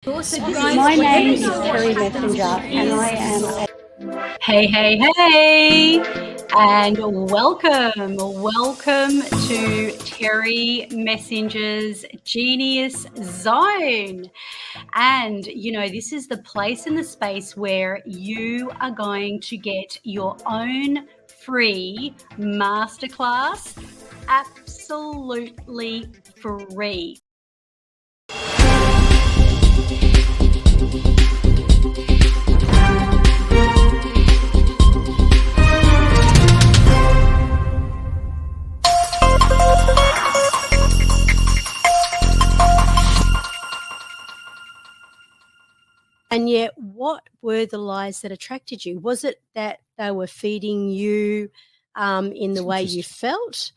My name is Terry Messenger, and I am a Hey, and welcome to Terry Messenger's Genius Zone. And, this is the place in the space where you are going to get your own free masterclass absolutely free. And yet, what were the lies that attracted you? Was it that they were feeding you in the way you felt?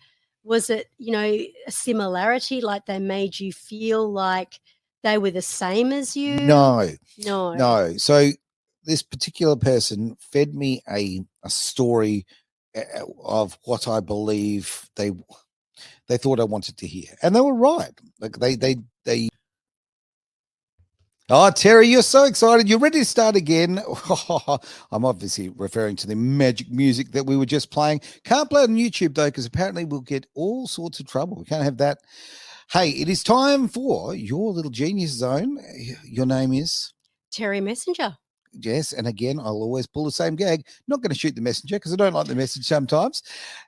Was it, a similarity, like they made you feel like they were the same as you? No. So this particular person fed me a story of what I believe they thought I wanted to hear, and they were right. Like they. Oh, Terry, you're so excited. You're ready to start again. I'm obviously referring to the magic music that we were just playing. Can't play it on YouTube, though, because apparently we'll get all sorts of trouble. We can't have that. Hey, it is time for your little genius zone. Your name is? Terry Messenger. Yes, and again, I'll always pull the same gag. Not going to shoot the messenger because I don't like the message sometimes.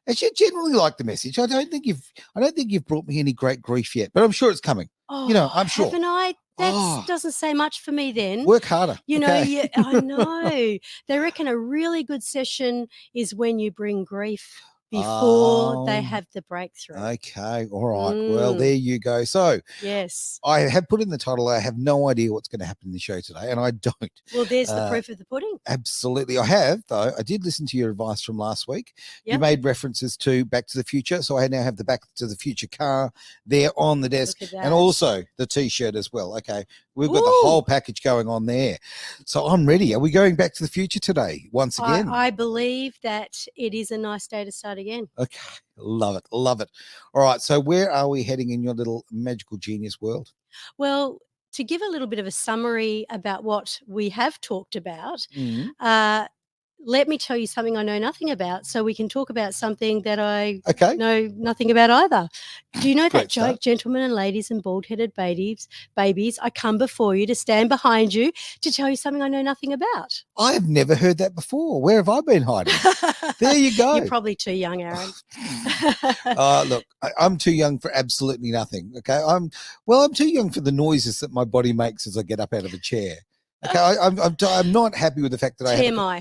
And you generally like the message. I don't think you've brought me any great grief yet, but I'm sure it's coming. Oh, I'm sure. Haven't I? That doesn't say much for me then. Work harder. I know. They reckon a really good session is when you bring grief before they have the breakthrough. Okay. All right. Well, there you go. So yes, I have put in the title. I have no idea what's going to happen in the show today, and I don't. Well, there's the proof of the pudding. Absolutely. I have, though. I did listen to your advice from last week. Yep. You made references to Back to the Future. So I now have the Back to the Future car there on the desk, and also the T-shirt as well. Okay. We've got the whole package going on there. So I'm ready. Are we going back to the future today once again? I believe that it is a nice day to start again. Okay. Love it. Love it. All right. So where are we heading in your little magical genius world? Well, to give a little bit of a summary about what we have talked about, let me tell you something I know nothing about, so we can talk about something that I know nothing about either. Do you know that joke, gentlemen and ladies and bald-headed babies, I come before you to stand behind you to tell you something I know nothing about? I have never heard that before. Where have I been hiding? There you go. You're probably too young, Aaron. Look, I'm too young for absolutely nothing, okay? I'm too young for the noises that my body makes as I get up out of a chair. Okay, I'm not happy with the fact that I have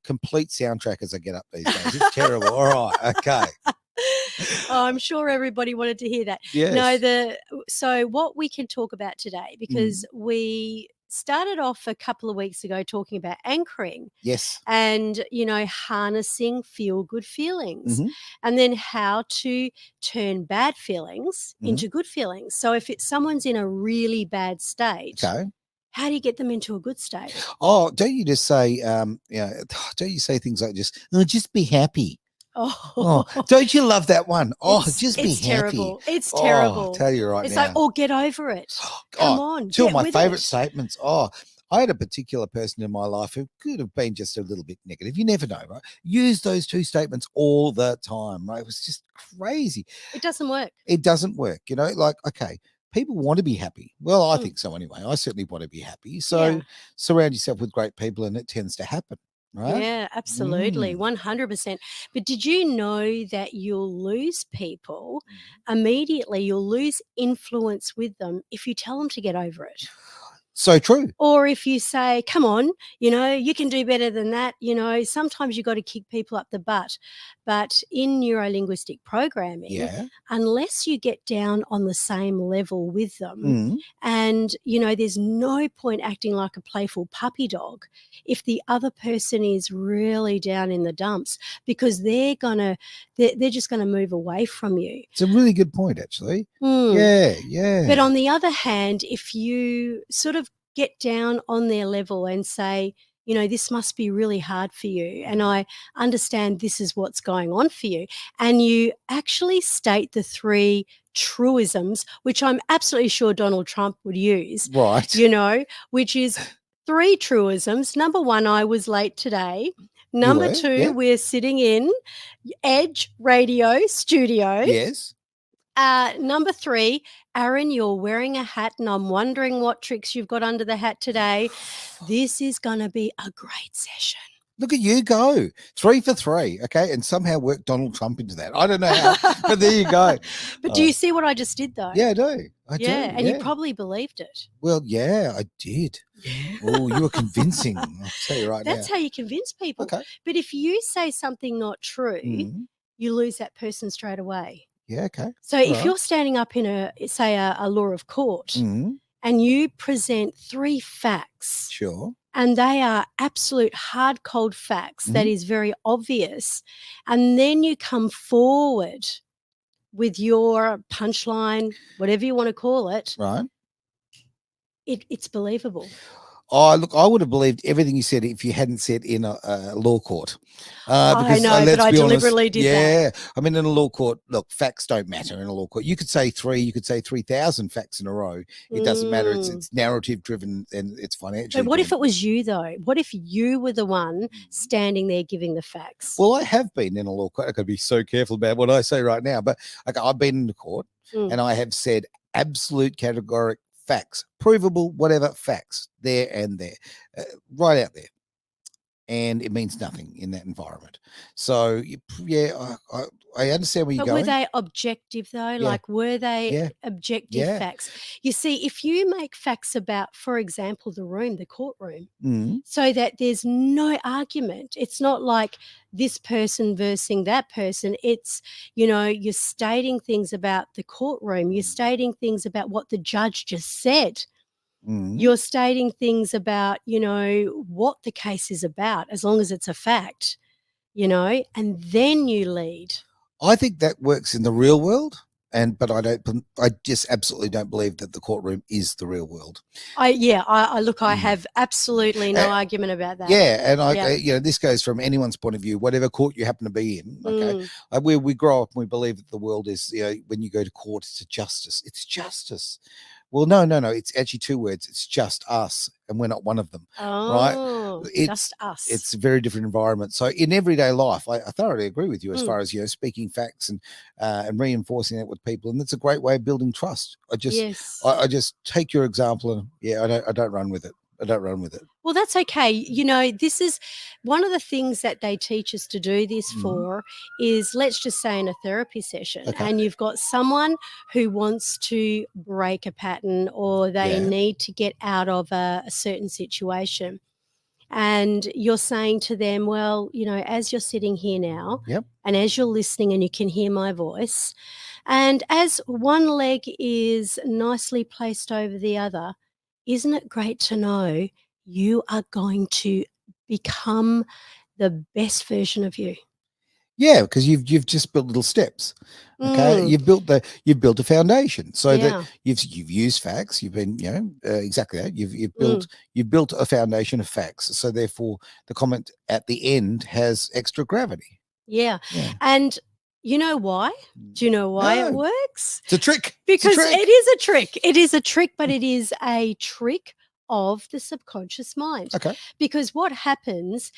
complete soundtrack as I get up these days. It's terrible. All right. Okay. I'm sure everybody wanted to hear that. Yes. No, so what we can talk about today, because we started off a couple of weeks ago talking about anchoring. Yes. And, harnessing feel-good feelings, and then how to turn bad feelings into good feelings. So if someone's in a really bad state, how do you get them into a good state? Oh, don't you just say, don't you say things like just be happy? Oh, don't you love that one? Just be happy. Terrible. It's terrible. I'll tell you right now. It's like, get over it. Come on. Two of my favorite statements. I had a particular person in my life who could have been just a little bit negative. You never know, right? Use those two statements all the time, right? It was just crazy. It doesn't work. It doesn't work. People want to be happy. Well, I think so anyway. I certainly want to be happy. So surround yourself with great people and it tends to happen, right? Yeah, absolutely. 100%. But did you know that you'll lose people immediately? You'll lose influence with them if you tell them to get over it. So true. Or if you say, come on, you can do better than that. Sometimes you got to kick people up the butt. But in neuro-linguistic programming, unless you get down on the same level with them and, there's no point acting like a playful puppy dog if the other person is really down in the dumps, because they're just going to move away from you. It's a really good point, actually. Yeah. But on the other hand, if you sort of get down on their level and say, this must be really hard for you, and I understand this is what's going on for you, and you actually state the 3 truisms, which I'm absolutely sure Donald Trump would use. Right. You know, which is 3 truisms. Number 1, I was late today. Number 2, yeah. we're sitting in Edge Radio Studio. Yes. Number 3, Aaron, you're wearing a hat and I'm wondering what tricks you've got under the hat today. This is going to be a great session. Look at you go. 3 for 3, okay? And somehow work Donald Trump into that. I don't know how, but there you go. But do you see what I just did, though? Yeah, I do. I do. And you probably believed it. Well, yeah, I did. Yeah. Oh, you were convincing. I'll tell you right That's now. how you convince people. Okay. But if you say something not true, you lose that person straight away. Yeah, okay. So if you're standing up in a law of court and you present 3 facts. Sure. And they are absolute hard, cold facts that is very obvious. And then you come forward with your punchline, whatever you want to call it. Right. It's believable. Oh, look, I would have believed everything you said if you hadn't said in a law court. I know, but I deliberately did that. Yeah. I mean, in a law court, look, facts don't matter in a law court. You could say 3, you could say 3,000 facts in a row. It doesn't matter. It's narrative driven and it's financial. But what if it was you, though? What if you were the one standing there giving the facts? Well, I have been in a law court. I've got to be so careful about what I say right now. But I've been in the court and I have said absolute categorical facts, provable, whatever facts, there and there, right out there. And it means nothing in that environment. So, yeah, I understand where you're going. But were they objective, though? Yeah. Like, were they objective facts? You see, if you make facts about, for example, the courtroom, so that there's no argument, it's not like this person versus that person. It's, you're stating things about the courtroom. You're stating things about what the judge just said. You're stating things about, what the case is about, as long as it's a fact, and then you lead. I think that works in the real world, but I just absolutely don't believe that the courtroom is the real world. I have absolutely no argument about that. Yeah, and this goes from anyone's point of view, whatever court you happen to be in. Okay, we grow up and we believe that the world is, when you go to court, it's justice. It's justice. Well, no. It's actually 2 words. It's just us, and we're not one of them. Oh, right? Just us. It's a very different environment. So in everyday life, I thoroughly agree with you as far as speaking facts and reinforcing that with people, and that's a great way of building trust. I just take your example and I don't run with it. Well, that's okay. This is one of the things that they teach us to do this for is, let's just say in a therapy session, and you've got someone who wants to break a pattern or they need to get out of a certain situation. And you're saying to them, well, as you're sitting here now and as you're listening and you can hear my voice, and as one leg is nicely placed over the other, isn't it great to know you are going to become the best version of you? Yeah, because you've just built little steps. Okay, you've built a foundation so that you've used facts. You've been exactly that. You've built a foundation of facts. So therefore, the comment at the end has extra gravity. Yeah. And you know why? Do you know why it works? It's a trick. Because it is a trick. It is a trick, but it is a trick of the subconscious mind. Okay. Because what happens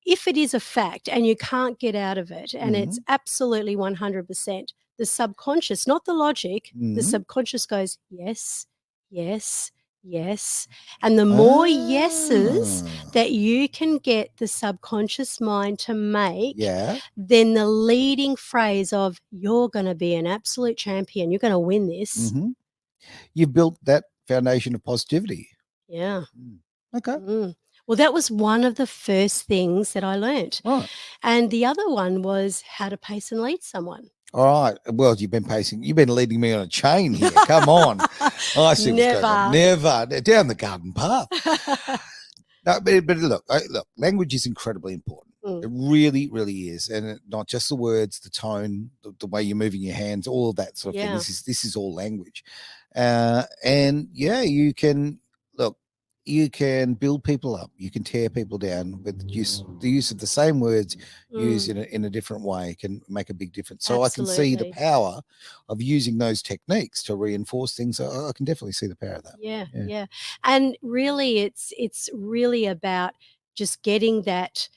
if it is a fact and you can't get out of it, and it's absolutely 100%, the subconscious, not the logic, the subconscious goes, yes, yes, yes. And the more yeses that you can get the subconscious mind to make, then the leading phrase of, you're going to be an absolute champion, you're going to win this. You've built that foundation of positivity. Yeah. Okay. Well, that was one of the first things that I learned. Right. And the other one was how to pace and lead someone. All right. Well, you've been leading me on a chain here. Come on. I see what's going on. Never. Down the garden path. No, but look, language is incredibly important. It really, really is. And not just the words, the tone, the way you're moving your hands, all of that sort of thing. This is all language. You can, look, you can build people up, you can tear people down with the use of the same words used in a different way can make a big difference. So I can see the power of using those techniques to reinforce things. I can definitely see the power of that. Yeah. And really it's really about just getting that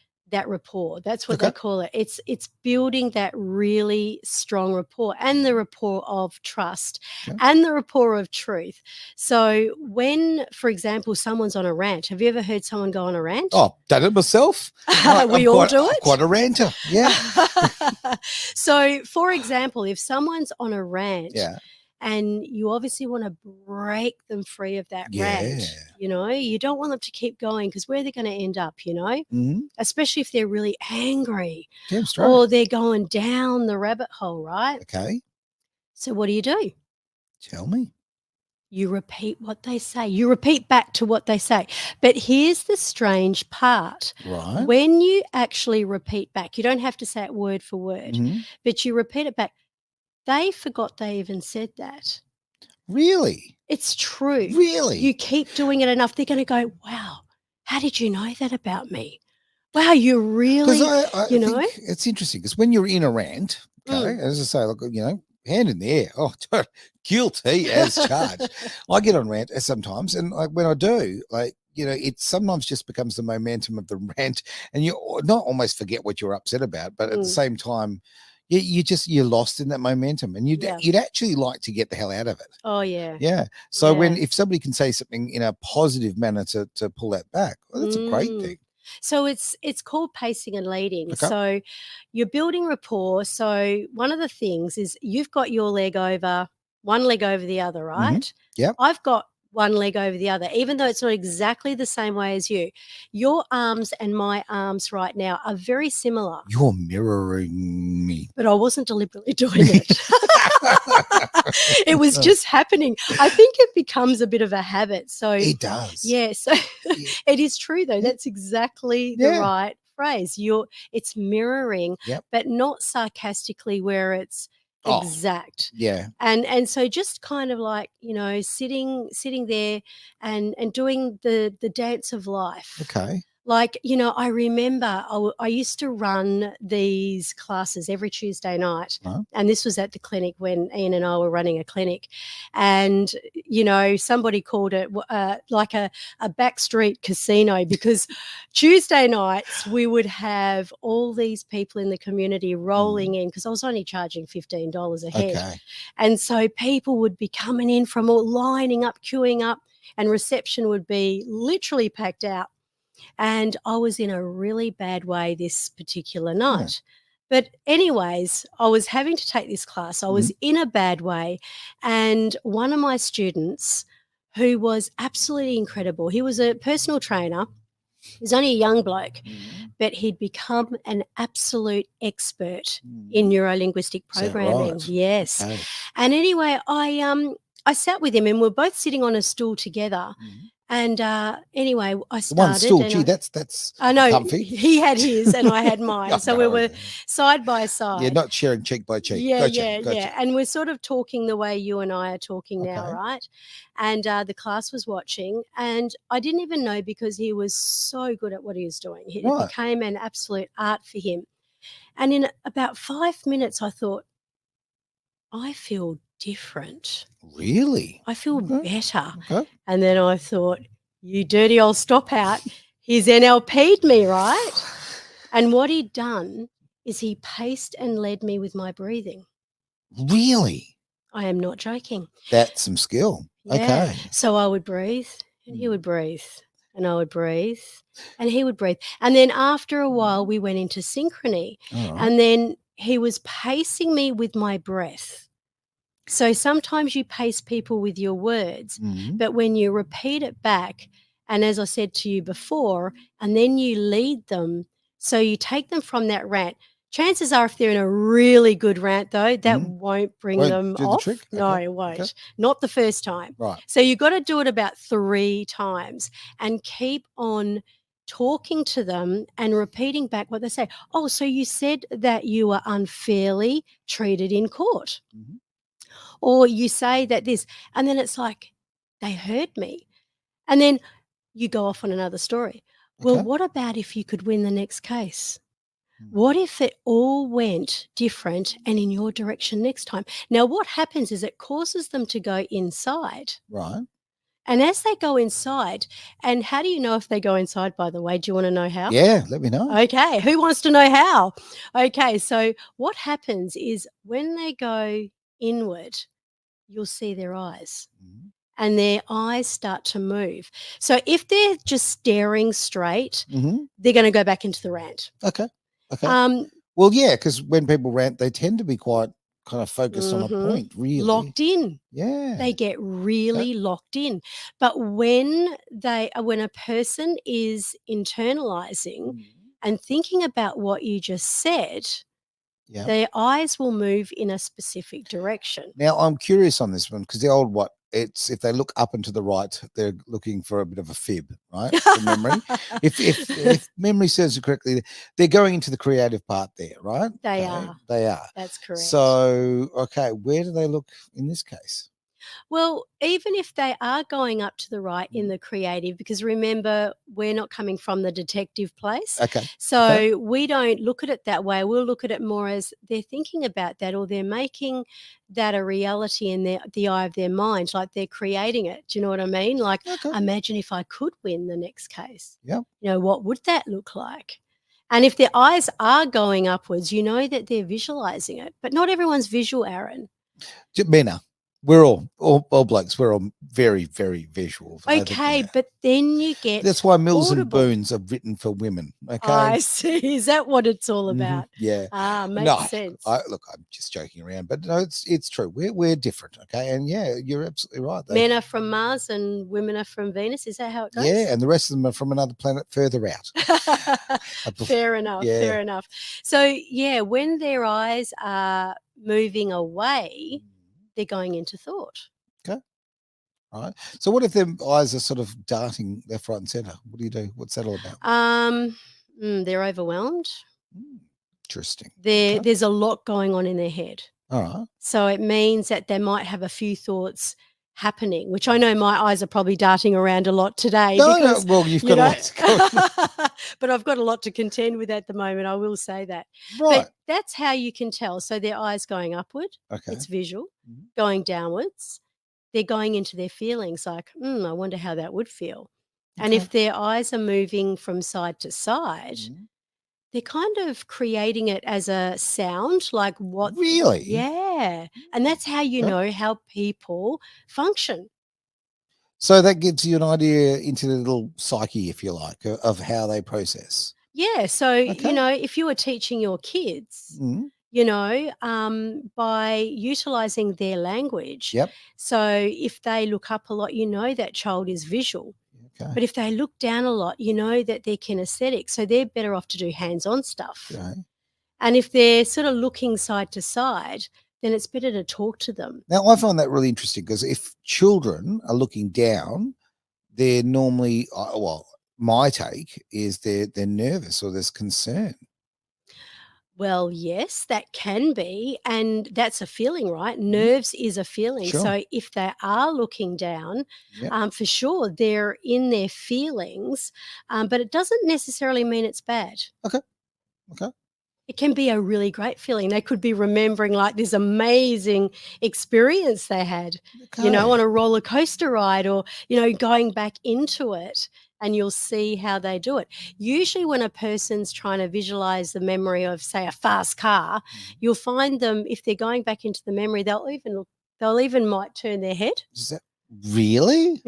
rapport. That's what they call it. It's building that really strong rapport, and the rapport of trust and the rapport of truth. So when, for example, someone's on a rant, have you ever heard someone go on a rant? Oh, done it myself. We all do it. I'm quite a ranter. Yeah. So, for example, if someone's on a rant, and you obviously want to break them free of that rant, you don't want them to keep going, because where they're going to end up, especially if they're really angry or they're going down the rabbit hole, right? Okay. So what do? Tell me. You repeat what they say. You repeat back to what they say. But here's the strange part. Right. When you actually repeat back, you don't have to say it word for word, but you repeat it back. They forgot they even said that. Really? It's true. Really? You keep doing it enough, they're going to go, wow, how did you know that about me? Wow, you really, I think it's interesting, because when you're in a rant, as I say, look, hand in the air. Oh, guilty as charged. I get on rant sometimes, and when I do, it sometimes just becomes the momentum of the rant, and you not almost forget what you're upset about, but at the same time, you're lost in that momentum, and you'd actually like to get the hell out of it. Oh yeah. Yeah. So if somebody can say something in a positive manner to pull that back, well, that's a great thing. So it's called pacing and leading. Okay. So you're building rapport. So one of the things is you've got your one leg over the other, right? Yeah. I've got one leg over the other, even though it's not exactly the same way as you. Your arms and my arms right now are very similar. You're mirroring me. But I wasn't deliberately doing it. It was just happening. I think it becomes a bit of a habit. So it does. Yeah. So it is true, though. That's exactly the right phrase. It's mirroring, but not sarcastically where it's exact. Yeah. And so just kind of like, sitting there and doing the dance of life. Okay. Like, I remember I used to run these classes every Tuesday night, and this was at the clinic when Ian and I were running a clinic, and, somebody called it like a backstreet casino, because Tuesday nights we would have all these people in the community rolling in, because I was only charging $15 a head. Okay. And so people would be coming in from all lining up, queuing up, and reception would be literally packed out. And I was in a really bad way this particular night. But anyways, I was having to take this class. I was in a bad way. And one of my students, who was absolutely incredible, he was a personal trainer. He was only a young bloke, but he'd become an absolute expert in neuro-linguistic programming. Right? Yes. Okay. And anyway, I sat with him, and we're both sitting on a stool together. And anyway, I started. One stool, gee, that's I know comfy. He had his and I had mine, so we were side by side. Yeah, not sharing cheek by cheek. Yeah, Gotcha. And we're sort of talking the way you and I are talking now, right? And the class was watching, and I didn't even know, because he was so good at what he was doing. It became an absolute art for him. And in about 5 minutes, I thought, I feel different. Really? I feel better. Okay. And then I thought, you dirty old stop out. He's NLP'd me, right? And what he'd done is he paced and led me with my breathing. Really? I am not joking. That's some skill. Yeah. Okay. So I would breathe, and he would breathe, and I would breathe, and he would breathe. And then after a while, we went into synchrony. All right. And then he was pacing me with my breath. So sometimes you pace people with your words, but when you repeat it back, and as I said to you before, and then you lead them, so you take them from that rant. Chances are, if they're in a really good rant, though, that won't bring them off. The trick? No, Okay. it won't. Okay. Not the first time. Right. So you've got to do it about 3 times and keep on talking to them and repeating back what they say. Oh, so you said that you were unfairly treated in court. Or you say that this, and then it's like, they heard me. And then you go off on another story. Well, what about if you could win the next case? What if it all went different and in your direction next time? Now, what happens is it causes them to go inside. Right. And as they go inside, and how do you know if they go inside, by the way? Do you want to know how? Yeah, let me know. Okay, who wants to know how? Okay, so what happens is when they go inward, you'll see their eyes. And their eyes start to move. So if they're just staring straight, they're going to go back into the rant. Okay. Well, yeah, because when people rant, they tend to be quite kind of focused on a point, really. Locked in. Yeah. They get really locked in. But when a person is internalizing and thinking about what you just said, their eyes will move in a specific direction. Now, I'm curious on this one because the old it's if they look up and to the right, they're looking for a bit of a fib, right? For memory. If memory serves you correctly, they're going into the creative part there, right? They are. That's correct. So, okay, where do they look in this case? Well, even if they are going up to the right in the creative, because remember, we're not coming from the detective place. Okay. So we don't look at it that way. We'll look at it more as they're thinking about that, or they're making that a reality in the eye of their mind, like they're creating it. Do you know what I mean? Like, imagine if I could win the next case. Yeah. You know, what would that look like? And if their eyes are going upwards, you know that they're visualizing it. But not everyone's visual, Aaron. Mena. We're all blokes. We're all very, very visual. Okay, but then you get that's why Mills audible. and Boons are written for women. Okay, I see. Is that what it's all about? Yeah. Makes sense. Look, I'm just joking around, but no, it's true. We're different. Okay, and yeah, you're absolutely right. Men are from Mars and women are from Venus. Is that how it goes? Yeah, and the rest of them are from another planet further out. Fair enough. Yeah. Fair enough. So yeah, when their eyes are moving away, they're going into thought. Okay. All right. So what if their eyes are sort of darting left, right, and centre? What do you do? What's that all about? They're overwhelmed. Interesting. There's a lot going on in their head. All right. So it means that they might have a few thoughts happening, which I know my eyes are probably darting around a lot today. No, well, you've got a lot to go. But I've got a lot to contend with at the moment, I will say that. Right. But that's how you can tell. So their eyes going upward, it's visual, going downwards, they're going into their feelings like, I wonder how that would feel. And if their eyes are moving from side to side, they're kind of creating it as a sound, like what? Really? Yeah. And that's how you know how people function. So that gives you an idea into the little psyche, if you like, of how they process. Yeah. So, you know, if you were teaching your kids, you know, by utilizing their language. So if they look up a lot, you know that child is visual. Okay. But if they look down a lot, you know that they're kinesthetic. So they're better off to do hands-on stuff. Okay. And if they're sort of looking side to side, then it's better to talk to them. Now, I find that really interesting because if children are looking down, they're normally, my take is they're nervous or there's concern. Well, yes, that can be. And that's a feeling, right? Nerves is a feeling. Sure. So if they are looking down, for sure, they're in their feelings, but it doesn't necessarily mean it's bad. Okay. It can be a really great feeling. They could be remembering like this amazing experience they had, you know, on a roller coaster ride or, you know, going back into it. And you'll see how they do it. Usually when a person's trying to visualize the memory of, say, a fast car, you'll find them, if they're going back into the memory, they'll even might turn their head. Is that really?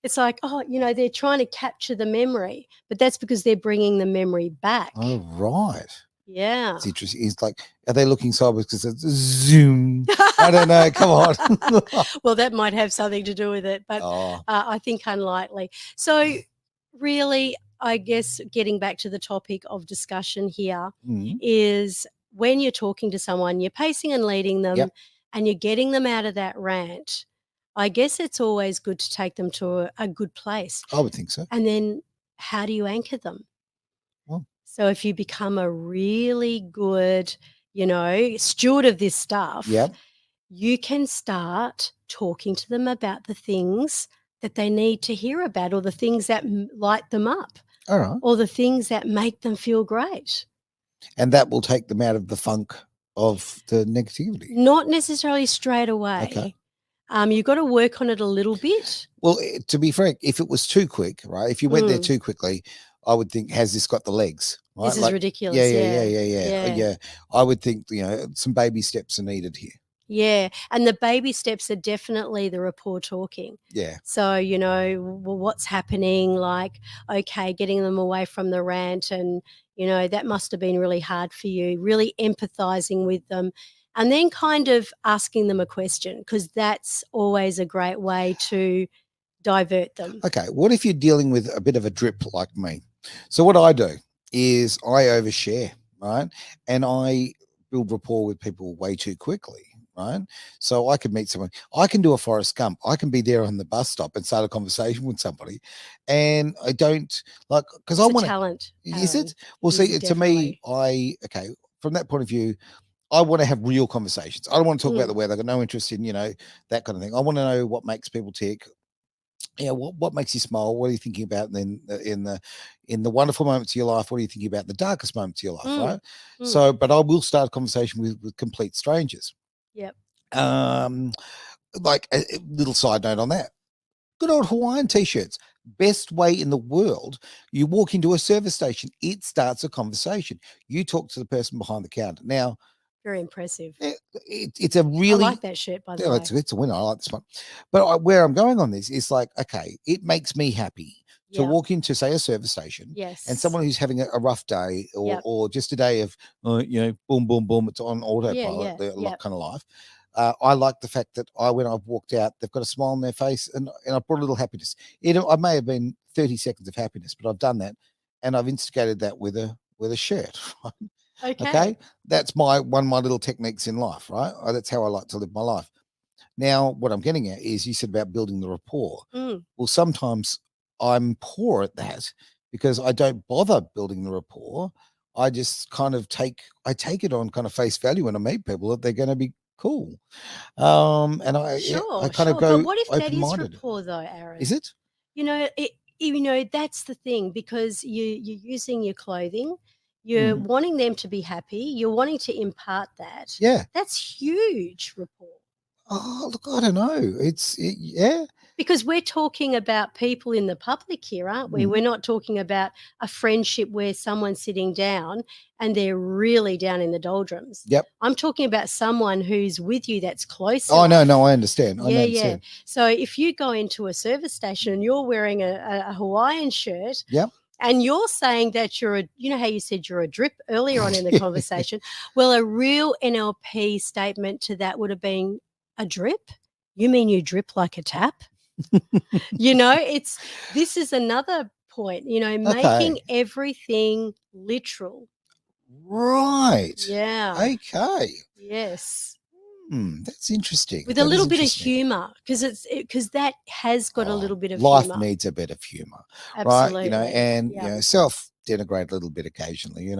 It's like, you know, they're trying to capture the memory, but that's because they're bringing the memory back. Oh, right. Yeah. It's interesting. It's like, are they looking sideways because it's zoom? I don't know. Come on. Well, that might have something to do with it, but I think unlikely. So really, I guess getting back to the topic of discussion here is when you're talking to someone, you're pacing and leading them and you're getting them out of that rant. I guess it's always good to take them to a good place. I would think so. And then how do you anchor them? So if you become a really good, you know, steward of this stuff, you can start talking to them about the things that they need to hear about, or the things that light them up, all right, or the things that make them feel great. And that will take them out of the funk of the negativity. Not necessarily straight away. Okay. You've got to work on it a little bit. Well, to be frank, if it was too quick, right? If you went there too quickly, I would think, has this got the legs? Right? This is ridiculous. Yeah. I would think, some baby steps are needed here. Yeah. And the baby steps are definitely the rapport talking. Yeah. So, well, what's happening? Like, okay, getting them away from the rant, and, that must have been really hard for you, really empathizing with them. And then kind of asking them a question, because that's always a great way to divert them. Okay. What if you're dealing with a bit of a drip like me? So what I do is I overshare, right? And I build rapport with people way too quickly, right? So I could meet someone. I can do a Forrest Gump. I can be there on the bus stop and start a conversation with somebody. And I don't because I want talent. Is it? Well, see, to me, from that point of view, I want to have real conversations. I don't want to talk about the weather. I've got no interest in, that kind of thing. I want to know what makes people tick. What makes you smile? What are you thinking about? And then in the wonderful moments of your life, what are you thinking about in the darkest moments of your life, right? So, but I will start a conversation with complete strangers. Yep. Like a little side note on that. Good old Hawaiian t-shirts. Best way in the world. You walk into a service station, it starts a conversation. You talk to the person behind the counter. Now, very impressive. It's a really... I like that shirt, by the way. It's a winner. I like this one. But where I'm going on this is like, okay, it makes me happy to walk into, say, a service station. Yes. And someone who's having a rough day or just a day of, boom, boom, boom, it's on autopilot, kind of life. I like the fact that when I've walked out, they've got a smile on their face and I brought a little happiness. I may have been 30 seconds of happiness, but I've done that. And I've instigated that with a shirt, right? Okay. That's one of my little techniques in life, right? That's how I like to live my life. Now, what I'm getting at is you said about building the rapport. Well, sometimes I'm poor at that because I don't bother building the rapport. I just kind of take it on kind of face value when I meet people that they're going to be cool. And I kind of go. But what if that is rapport, though, Aaron? Is it? That's the thing, because you're using your clothing. You're wanting them to be happy. You're wanting to impart that. Yeah. That's huge rapport. Oh, look, I don't know. Because we're talking about people in the public here, aren't we? We're not talking about a friendship where someone's sitting down and they're really down in the doldrums. Yep. I'm talking about someone who's with you that's close. Oh, no, I understand. Yeah. So if you go into a service station and you're wearing a Hawaiian shirt. Yep. And you're saying that how you said you're a drip earlier on in the conversation. Well, a real NLP statement to that would have been a drip. You mean you drip like a tap? This is another point, making everything literal. Right. Yeah. Okay. Yes. That's interesting. With a little bit of humor, because that has got a little bit of life humor. needs a bit of humor. Absolutely. Right? And self-denigrate a little bit occasionally,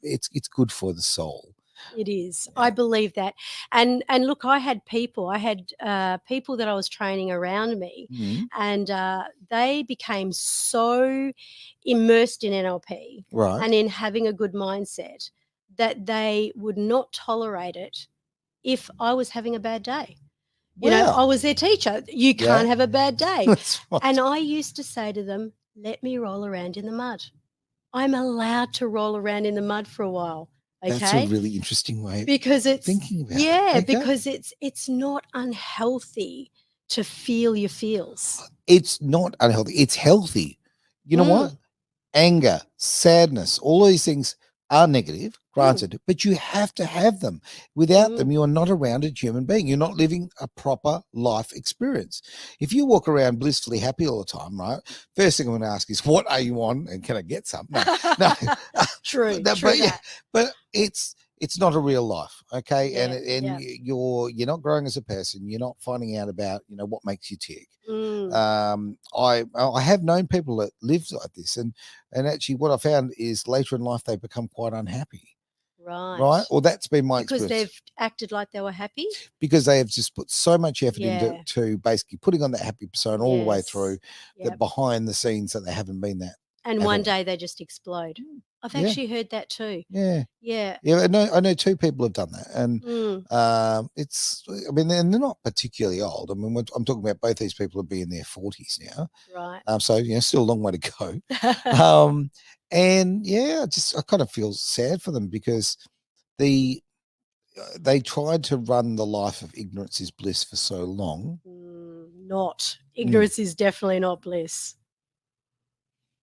it's good for the soul. It is. I believe that. And look, I had people that I was training around me, and they became so immersed in NLP and in having a good mindset that they would not tolerate it if I was having a bad day. I was their teacher. You can't have a bad day. And I used to say to them, let me roll around in the mud. I'm allowed to roll around in the mud for a while. Okay? That's a really interesting way because it's thinking about it. Because it's not unhealthy to feel your feels. It's not unhealthy. It's healthy. You know what? Anger, sadness, all these things are negative, granted, but you have to have them. Without them, you are not a rounded human being. You're not living a proper life experience. If you walk around blissfully happy all the time, right? First thing I'm going to ask is, what are you on, and can I get some? No. True. But it's not a real life, okay? You're not growing as a person. You're not finding out about what makes you tick. I have known people that live like this, and actually what I found is later in life they become quite unhappy. Right? Or that's been my because experience. they've acted like they were happy? Because they have just put so much effort into basically putting on that happy persona all the way through, that behind the scenes that they haven't been that. And one day they just explode. I've actually heard that too. Yeah. Yeah. Yeah, I know two people have done that. And it's, I mean, and they're not particularly old. I mean, I'm talking about both these people will be in their 40s now. Right. So, still a long way to go. And I kind of feel sad for them because they tried to run the life of ignorance is bliss for so long. Not. Ignorance is definitely not bliss.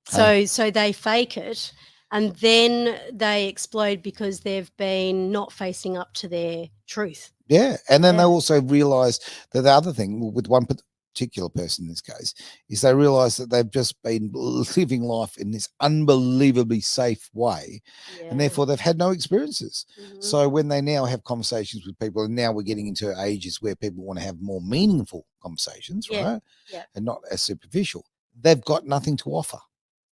So they fake it and then they explode because they've been not facing up to their truth. Yeah. And then they also realize that the other thing with one particular person in this case is they realize that they've just been living life in this unbelievably safe way, and therefore they've had no experiences. So when they now have conversations with people, and now we're getting into ages where people want to have more meaningful conversations, right? Yeah. And not as superficial, they've got nothing to offer.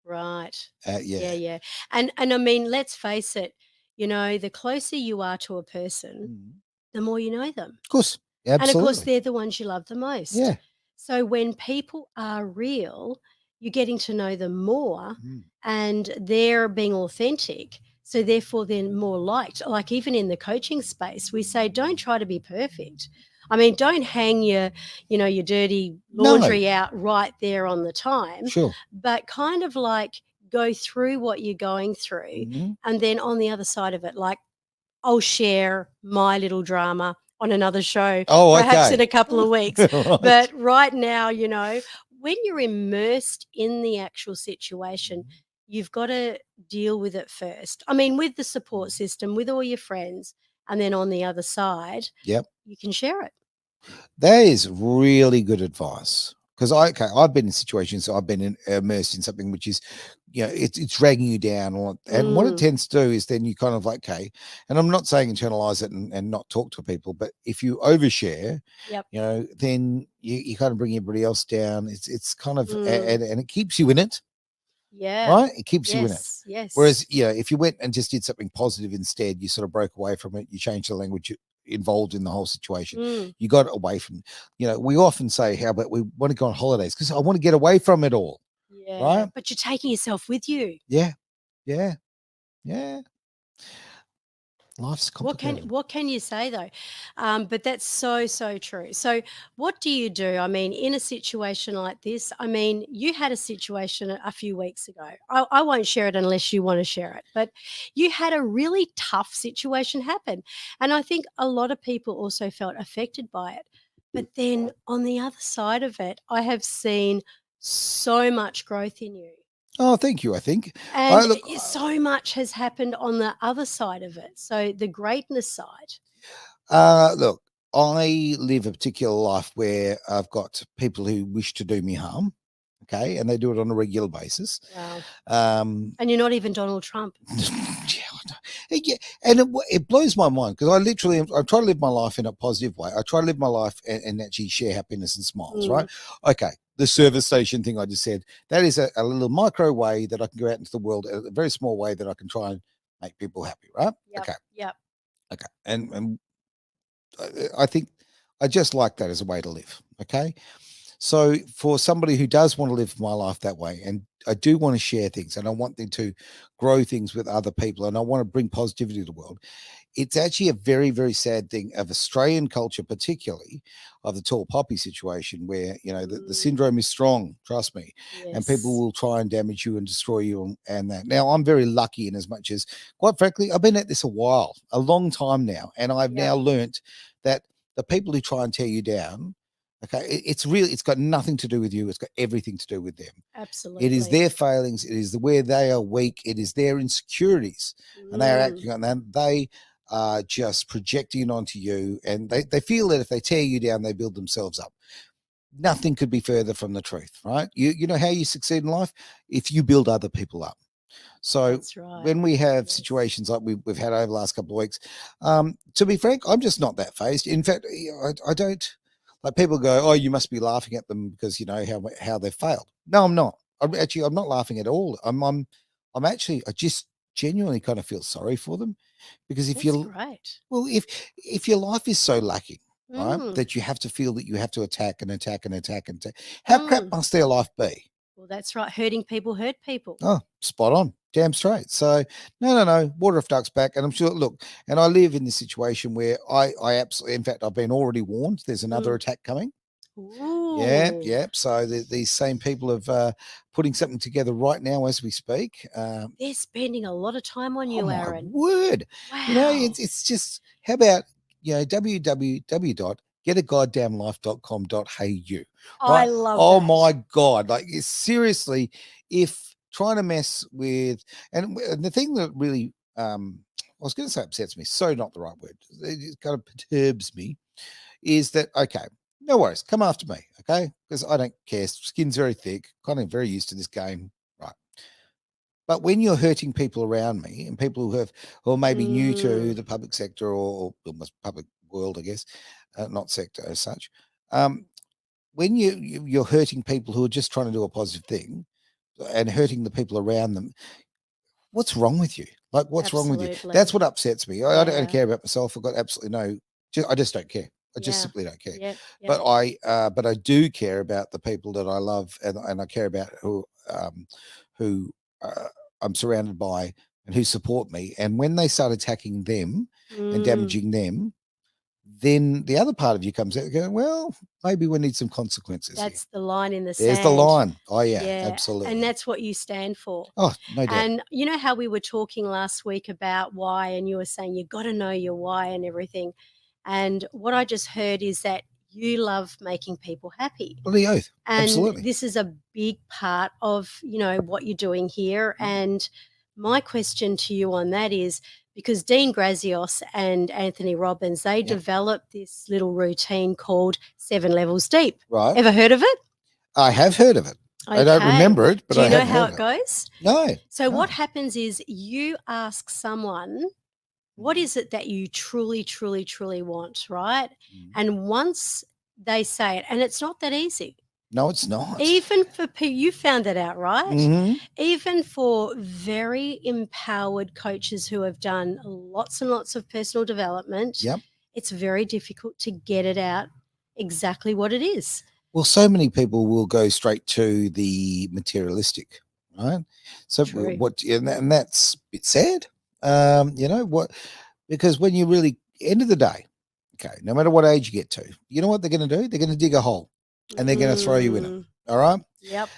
Right. Yeah. And I mean, let's face it, the closer you are to a person, the more you know them. Of course. Absolutely. And of course, they're the ones you love the most. Yeah. So when people are real, you're getting to know them more and they're being authentic. So therefore, they're more liked. Like even in the coaching space, we say, don't try to be perfect. I mean, don't hang your dirty laundry out right there on the time. Sure. But kind of like go through what you're going through. And then on the other side of it, like I'll share my little drama on another show, perhaps in a couple of weeks. Right. But right now, when you're immersed in the actual situation, you've got to deal with it first. I mean, with the support system, with all your friends, and then on the other side, you can share it. That is really good advice. Because I've been in situations, I've been immersed in something which is, it's dragging you down. And what it tends to do is then you kind of like, and I'm not saying internalize it and not talk to people, but if you overshare, then you kind of bring everybody else down. It's kind of, and it keeps you in it. Yeah. Right? It keeps you in it. Yes. Whereas, if you went and just did something positive instead, you sort of broke away from it, you changed the language involved in the whole situation. You got away from, we often say, how about we want to go on holidays because I want to get away from it all. Yeah. Right? But you're taking yourself with you. Yeah. Life's complicated. What can you say though? But that's so true. So what do you do? I mean, in a situation like this, I mean, you had a situation a few weeks ago. I won't share it unless you want to share it, but you had a really tough situation happen. And I think a lot of people also felt affected by it. But then on the other side of it, I have seen so much growth in you. Oh, thank you, I think. And so much has happened on the other side of it. So the greatness side. Look, I live a particular life where I've got people who wish to do me harm. Okay. And they do it on a regular basis. Wow. And you're not even Donald Trump. Yeah, and it blows my mind because I try to live my life in a positive way. I try to live my life and actually share happiness and smiles, right? Okay, the service station thing I just said, that is a little micro way that I can go out into the world, a very small way that I can try and make people happy, right? Yep, okay. Yep. Okay, and I think I just like that as a way to live, okay? So for somebody who does want to live my life that way, and I do want to share things and I want them to grow things with other people and I want to bring positivity to the world, it's actually a very, very sad thing of Australian culture, particularly of the tall poppy situation where, the syndrome is strong, trust me, and people will try and damage you and destroy you and that. Now, I'm very lucky in as much as, quite frankly, I've been at this a long time now, and I've now learnt that the people who try and tear you down, okay, it's got nothing to do with you. It's got everything to do with them. Absolutely. It is their failings. It is where they are weak. It is their insecurities. And they are acting on them. They are just projecting onto you. And they feel that if they tear you down, they build themselves up. Nothing could be further from the truth, right? You know how you succeed in life? If you build other people up. So when we have situations like we've had over the last couple of weeks, to be frank, I'm just not that fazed. In fact, I don't. Like people go, oh, you must be laughing at them because how they've failed. No, I'm not. I'm not laughing at all. I just genuinely kind of feel sorry for them Because if That's you're great. well, if your life is so lacking, right, Mm. that you have to feel that you have to attack and attack and attack and attack, how crap must their life be? Well, that's right. Hurting people hurt people. Oh, spot on. Damn straight. So no, water off duck's back. And I'm sure, look, and I live in this situation where I absolutely, in fact, I've been already warned there's another attack coming. Ooh. Yeah. So these same people have putting something together right now as we speak. They're spending a lot of time on you, Aaron. My word. Wow. You know, it's just, how about, www.getagoddamnlife.com.au. Right? I love Oh that. my God. Like, seriously, if trying to mess with, and the thing that really, I was going to say upsets me, so not the right word, it kind of perturbs me, is that, okay, no worries, come after me, okay? Because I don't care. Skin's very thick, kind of very used to this game, right? But when you're hurting people around me and people who are maybe new to the public sector or almost public world, I guess, not sector as such, when you're hurting people who are just trying to do a positive thing and hurting the people around them, what's wrong with you? Like, what's wrong with you? That's what upsets me. I don't care about myself. I've got absolutely I just don't care. I just simply don't care. Yep. But I do care about the people that I love, and I care about who I'm surrounded by and who support me. And when they start attacking them and damaging them, then the other part of you comes out going, well, maybe we need some consequences. That's the line in the sand. There's the line. Oh, yeah, absolutely. And that's what you stand for. Oh, no doubt. And you know how we were talking last week about why, and you were saying you got to know your why and everything. And what I just heard is that you love making people happy. Well, the oath. And absolutely. This is a big part of, what you're doing here. And my question to you on that is, because Dean Grazios and Anthony Robbins, they developed this little routine called 7 Levels Deep. Right. Ever heard of it? I have heard of it. Okay. I don't remember it, but I have heard it. Do you know how it goes? No. So what happens is you ask someone, what is it that you truly, truly, truly want, right? And once they say it, and it's not that easy. No, it's not. Even for people, you found that out, right? Mm-hmm. Even for very empowered coaches who have done lots and lots of personal development, it's very difficult to get it out exactly what it is. Well, so many people will go straight to the materialistic, right? So and that's a bit sad, because when you really, end of the day, okay, no matter what age you get to, you know what they're going to do? They're going to dig a hole. And they're going to throw you in it. All right? Yep.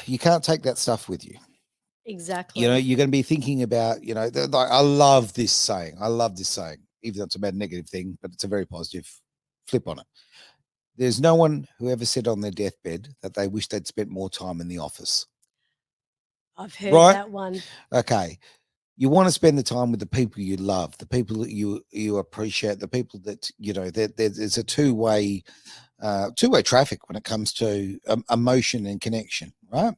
You can't take that stuff with you. Exactly. You're going to be thinking about, I love this saying. Even though it's a bad negative thing, but it's a very positive flip on it. There's no one who ever said on their deathbed that they wish they'd spent more time in the office. I've heard that one. Okay. You want to spend the time with the people you love, the people that you appreciate, the people that, there's a two-way traffic when it comes to emotion and connection, right?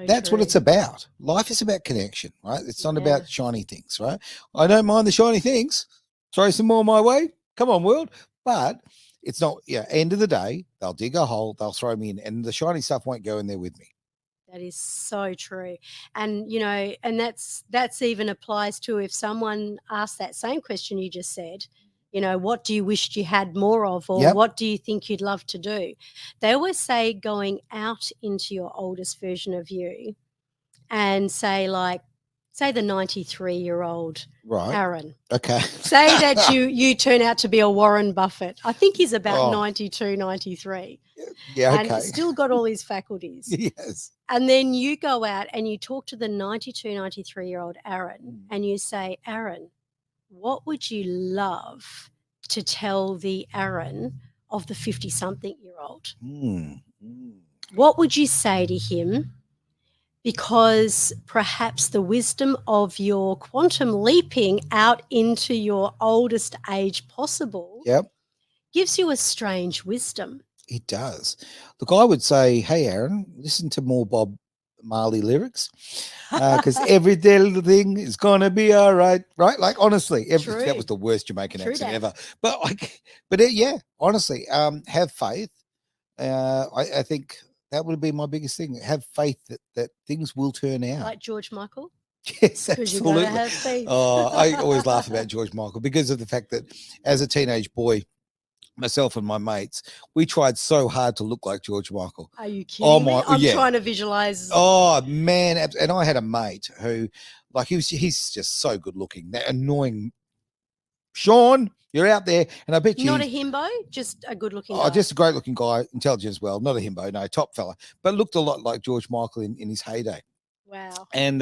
That's what it's about. Life is about connection, right? It's not about shiny things, right? I don't mind the shiny things. Throw some more my way. Come on, world. But it's not, end of the day, they'll dig a hole, they'll throw me in, and the shiny stuff won't go in there with me. That is so true. And, and that's even applies to if someone asks that same question you just said, what do you wish you had more of, or what do you think you'd love to do? They always say going out into your oldest version of you and say the 93-year-old Aaron. Okay. Say that you turn out to be a Warren Buffett. I think he's about 92, 93. Yeah, okay. And still got all his faculties. Yes. And then you go out and you talk to the 92, 93-year-old Aaron and you say, Aaron, what would you love to tell the Aaron of the 50-something-year-old? What would you say to him? Because perhaps the wisdom of your quantum leaping out into your oldest age possible gives you a strange wisdom. It does. Look, I would say, hey, Aaron, listen to more Bob Marley lyrics, because every little thing is going to be all right, right? Like, honestly, that was the worst Jamaican accent ever. But honestly, have faith. I think that would be my biggest thing. Have faith that things will turn out. Like George Michael? Yes, Because you gotta absolutely. have beef. I always laugh about George Michael because of the fact that as a teenage boy, myself and my mates, we tried so hard to look like George Michael. Are you kidding me? I'm yeah. trying to visualize. Oh man, and I had a mate who, like, he's just so good looking. That annoying Sean, you're out there, and I bet you Not a himbo, just a good-looking guy. just a great-looking guy, intelligent as well. Not a himbo, no, top fella, but looked a lot like George Michael in his heyday. Wow. And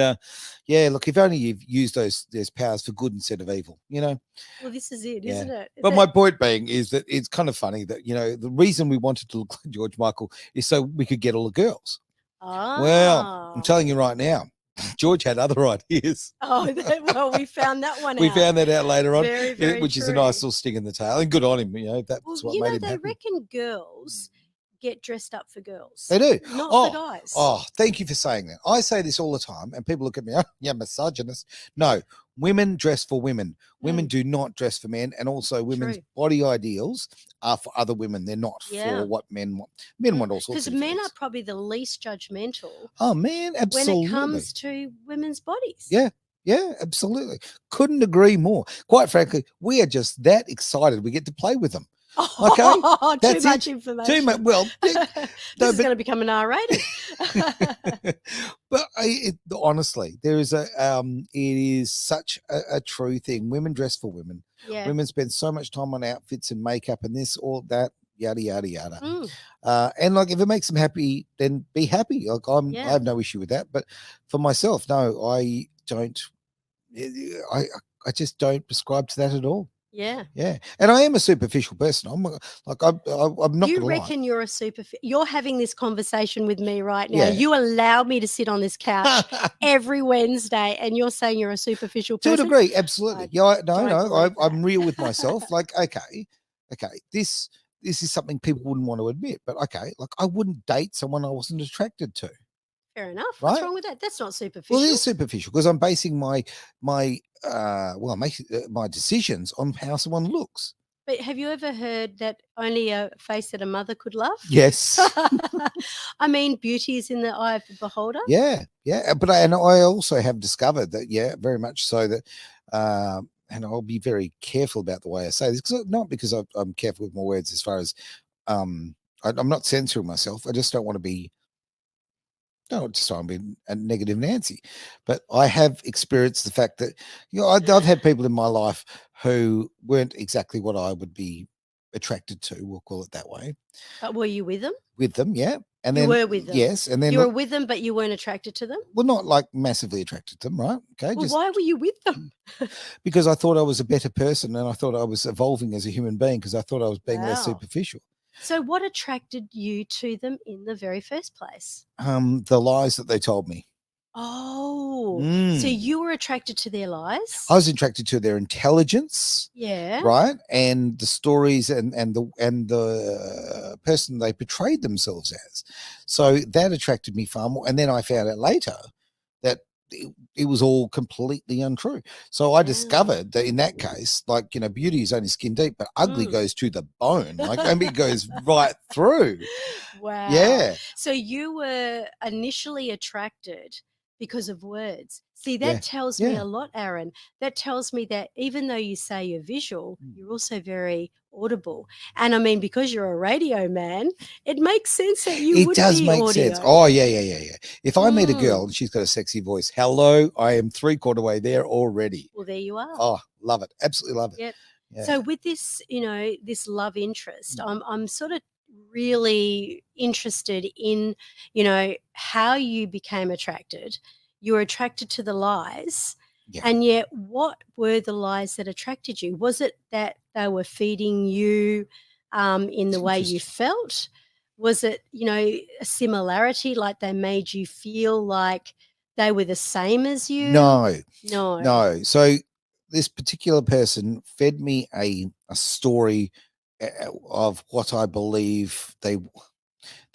yeah, look, if only you've used those powers for good instead of evil, you know. Well, this is it, isn't it? But my point being is that it's kind of funny that, you know, the reason we wanted to look like George Michael is so we could get all the girls. Well, I'm telling you right now, George had other ideas. Oh, well, we found that one out. We found that out later on, Very, very which is a true. nice little sting in the tail. And good on him, you know, that's what you made know, him they happy. reckon girls get dressed up for girls. They do. Not for guys. Oh, thank you for saying that. I say this all the time, and people look at me, oh, you're misogynist. No, women dress for women. Women do not dress for men, and also women's body ideals are for other women. They're not for what men want. Men want all sorts of things. Because men are probably the least judgmental. Oh, man, absolutely. When it comes to women's bodies. Yeah. Yeah, absolutely. Couldn't agree more. Quite frankly, we are just that excited we get to play with them. Okay, that's too much information. Too much. Well, this is going to become an R-rated. But honestly, there is it is such a true thing. Women dress for women. Yeah. Women spend so much time on outfits and makeup and this, all that, yada yada yada. And like, if it makes them happy, then be happy. Like I have no issue with that. But for myself, no, I don't. I just don't prescribe to that at all. Yeah. Yeah. And I am a superficial person. I'm not. You reckon you're a you're having this conversation with me right now. Yeah. You allow me to sit on this couch every Wednesday and you're saying you're a superficial person? To a degree, absolutely. I'm real with myself. Like, okay, this is something people wouldn't want to admit, but okay, like I wouldn't date someone I wasn't attracted to. Fair enough. What's wrong with that? That's not superficial. Well, it is superficial because I'm basing my decisions on how someone looks. But have you ever heard that only a face that a mother could love? Yes. I mean, beauty is in the eye of the beholder. Yeah, yeah. But I also have discovered that, very much so that, and I'll be very careful about the way I say this, not because I'm careful with my words as far as I'm not censoring myself. I just don't want to be. No, just trying to be a negative Nancy, but I have experienced the fact that I've had people in my life who weren't exactly what I would be attracted to. We'll call it that way. But were you with them? With them, yeah. And you then were with them. Yes, and then you were with them, but you weren't attracted to them. Well, not like massively attracted to them, right? Okay. Well, why were you with them? Because I thought I was a better person, and I thought I was evolving as a human being because I thought I was being less superficial. So what attracted you to them in the very first place? The lies that they told me. Oh, so you were attracted to their lies? I was attracted to their intelligence. Yeah. Right. And the stories and the person they portrayed themselves as. So that attracted me far more. And then I found out later that it was all completely untrue. So I discovered that in that case, like, beauty is only skin deep, but ugly goes to the bone. Like, I mean, it goes right through. Wow. Yeah. So you were initially attracted because of words. See, that tells me a lot, Aaron. That tells me that even though you say you're visual, you're also very audible. And I mean, because you're a radio man, it makes sense that you would be audio. It does make sense. Oh, yeah. If I meet a girl and she's got a sexy voice, hello, I am 3/4 way there already. Well, there you are. Oh, love it. Absolutely love it. Yep. Yeah. So with this, this love interest, I'm sort of really interested in, how you became attracted. You were attracted to the lies. Yeah. And yet what were the lies that attracted you? Was it that they were feeding you in the way you felt? Was it, a similarity, like they made you feel like they were the same as you? No. So this particular person fed me a story of what I believe they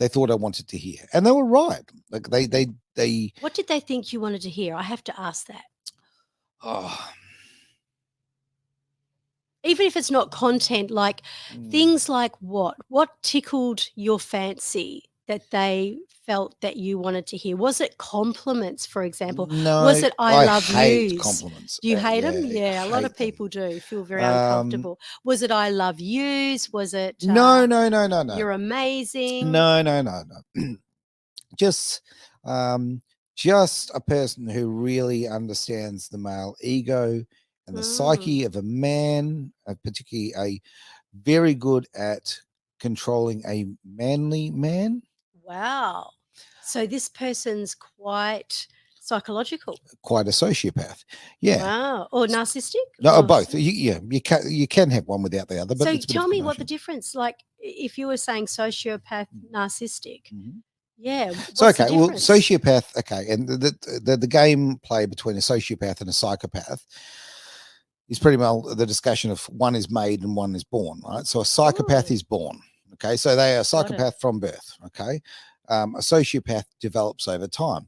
thought I wanted to hear, and they were right. Like they. What did they think you wanted to hear? I have to ask that. Oh. Even if it's not content, like things like what tickled your fancy that they felt that you wanted to hear? Was it compliments, for example? No, Was it I love hate yous? compliments. Do you hate them? Yeah, a lot of hate them. people do feel very uncomfortable. Was it I love yous? Was it No. you're amazing? No. Just a person who really understands the male ego and the psyche of a man, particularly a very good at controlling a manly man. Wow. So this person's quite psychological. Quite a sociopath. Yeah. Wow. Or narcissistic? No, or both. You can have one without the other. But so tell me what the difference, like if you were saying sociopath, narcissistic. Yeah. So okay, well, sociopath. Okay, and the game play between a sociopath and a psychopath is pretty well the discussion of one is made and one is born, right? So a psychopath is born. Okay, so they are a psychopath from birth. Okay, a sociopath develops over time.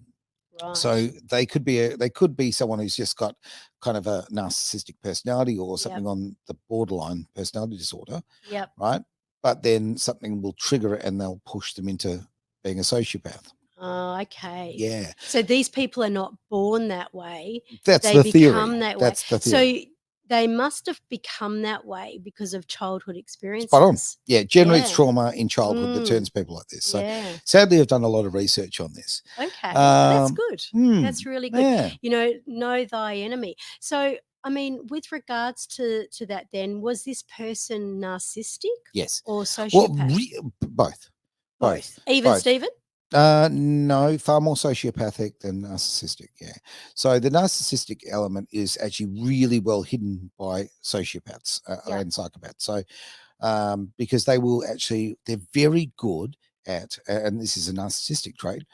Right. So they could be someone who's just got kind of a narcissistic personality or something on the borderline personality disorder. Yep. Right, but then something will trigger it and they'll push them into being a sociopath. Oh, okay. Yeah. So these people are not born that way. That's they the theory. Become that That's way. the theory. So they must have become that way because of childhood experiences. Spot on. Yeah, generally it's trauma in childhood that turns people like this. So sadly, I've done a lot of research on this. Okay, that's good. That's really good. Yeah. You know thy enemy. So, I mean, with regards to that then, was this person narcissistic? Yes. Or sociopath? Well, both. Even both. Stephen? No, far more sociopathic than narcissistic. Yeah. So the narcissistic element is actually really well hidden by sociopaths and psychopaths. So because they're very good at, and this is a narcissistic trait,